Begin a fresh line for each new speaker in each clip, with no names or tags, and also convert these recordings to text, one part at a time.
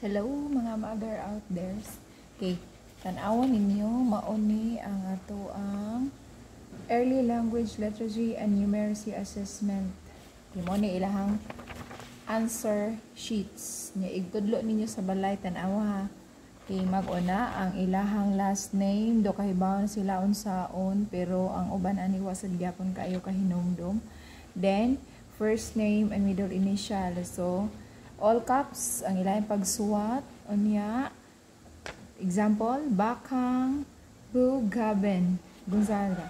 Hello mga mother out there. Okay, tan-awon ninyo mauni ang ato ang Early Language Literacy and Numeracy Assessment. Mo ni ilahang answer sheets. Nya igtudlo ninyo sa balay tan-awa ha. Okay, mag-una ang ilahang last name, do kahibawon sila unsaon pero ang uban ani wa sad gyapon kaayo kahinumdum. Then first name and middle initial. So all caps ang ilahang pagsuwat unya. Example, Bakang Bugaben Gonzaga.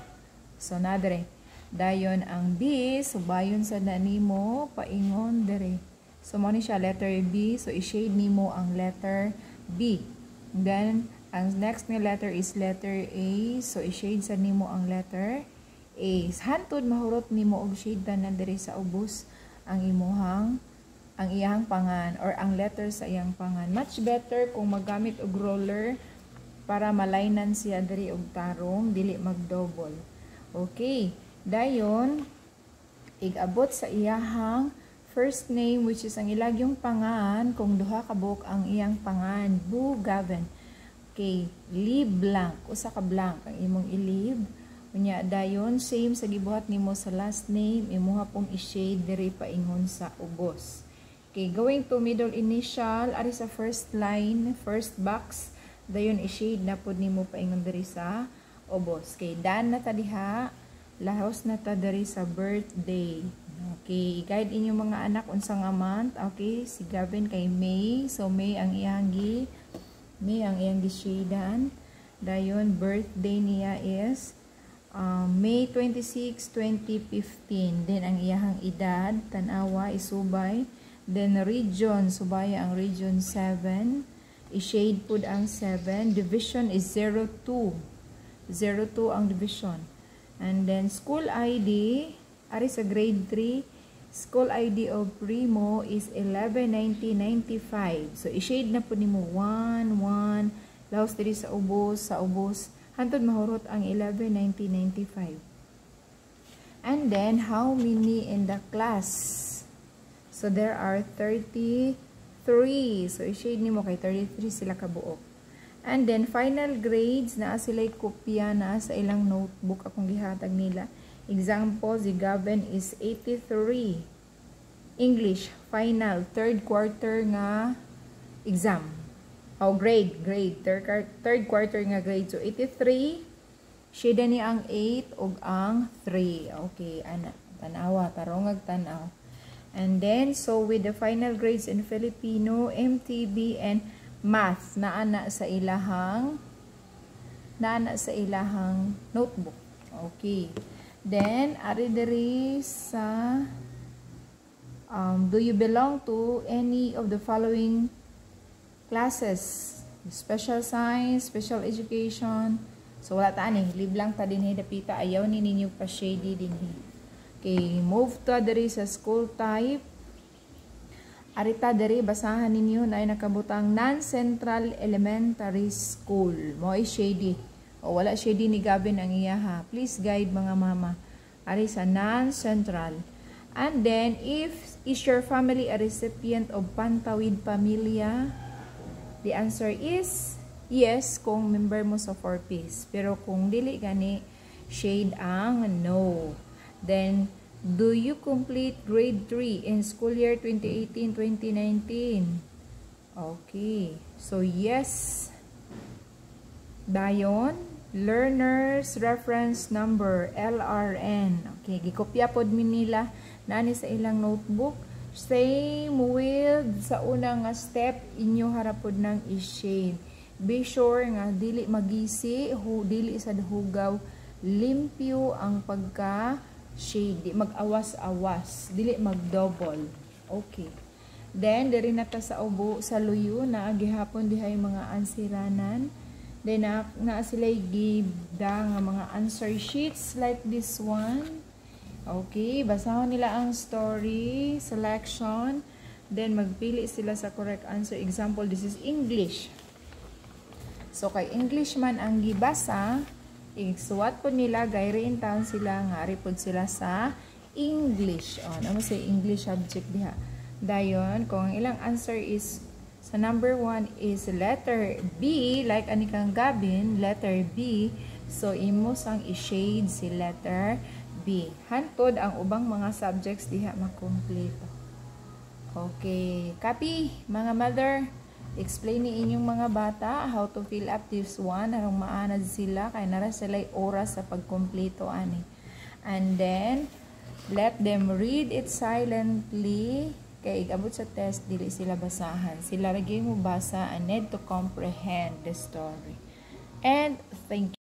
So nadre dayon ang B, subayon sa nimo paingon dere. So mo ni siya letter B, so i-shade nimo ang letter B. Then ang next ni letter is letter A, so i-shade sa nimo ang letter A. Hantod mahurot nimo og shade tanan dere sa ubos ang iyang pangan or ang letter sa iyang pangan. Much better kung maggamit og roller para malaynan siya diri og tarong dili mag-double. Okay, dayon igabot sa iyahang first name which is ang ilagyong pangan kung duha ka buok ang iyang pangan. Bugaben. Okay, leave blank, usa ka blank ang imong i-leave. Unya dayon same sa gibuhat nimo sa last name, imuha pong i-shade diri paingon sa ubos. Okay, going to middle initial, ari sa first line, first box, dayon i-shade na pud nimo paingon diri sa ubos. Okay, done na ta diha, lahos na ta diri sa birthday. Okay, guide inyo mga anak unsa nga month. Okay, si Gavin kay May, so May ang iyang gi-shadean. Dayon birthday niya is May 26, 2015. Then ang iyang edad, tanawa isubay. Then region, subaya ang region 7. I-shade pud ang 7. Division is 02. 02 ang division. And then school ID, ari sa grade 3, school ID of Primo is 11/90/95. So i-shade na pud nimo 1 1 laos diri sa ubos hantod mahurot ang 11/90/95. And then how many in the class? So there are 33. So i-shade nimo kay 33 sila ka buok. And then final grades na sila'y kopya na sa ilang notebook akong gihatag nila. Example, si Gavin is 83. English final third quarter nga exam. Grade third quarter nga grade. So 83 shade ni ang 8 ug ang 3. Okay, ana tanawa tarongag tanaw. And then, so with the final grades in Filipino, MTB, and Math, naana sa ilahang notebook. Okay. Then, ari diri sa, do you belong to any of the following classes? Special science, special education. So, wala ta ni, leave lang ta din dapita, ayaw ni ninyo pa shady din. Okay, move to diri sa school type. Arita diri basahan ninyo na ay nakabutang non-central elementary school. Mo ay shady. O wala shady ni Gavin ang iya ha. Please guide mga mama. Ari sa non-central. And then if is your family a recipient of Pantawid Pamilya? The answer is yes kung member mo sa 4Ps. Pero kung dili gani shade ang no. Then, do you complete grade 3 in school year 2018-2019? Okay. So, yes. Dayon, learner's reference number, LRN. Okay, gikopya pod mi nila nani sa ilang notebook. Same with sa unang nga step, inyo harapod ng i-shade. Be sure nga dili magisi, dili sad hugaw, limpyo ang pagka-shade, di mag-awas-awas, dili mag-double. Okay. Then, diri na ta sa ubo, sa luyo, na gihapon dihay mga ansiranan. Then, na sila'y gibda nga mga answer sheets like this one. Okay, basahon nila ang story, selection. Then, magpili sila sa correct answer. Example, this is English. So, kay English man ang gibasa, isuwat po nila, gayriin taon sila, nga ripod sila sa English. O, naman sa English subject diha. Dayon, kung ang ilang answer is So number 1 is letter B, like ani kang Gabin, letter B. So imo sang i-shade si letter B. Hantod ang ubang mga subjects diha makumpleto. Okay, copy mga mother. Explain ni inyong mga bata how to fill up this one aron maanad sila kay nara sila oras sa pagkumpleto ani. And then let them read it silently. Kay igabot sa test, dili sila basahan. Sila lagi mo basa and need to comprehend the story. And thank you.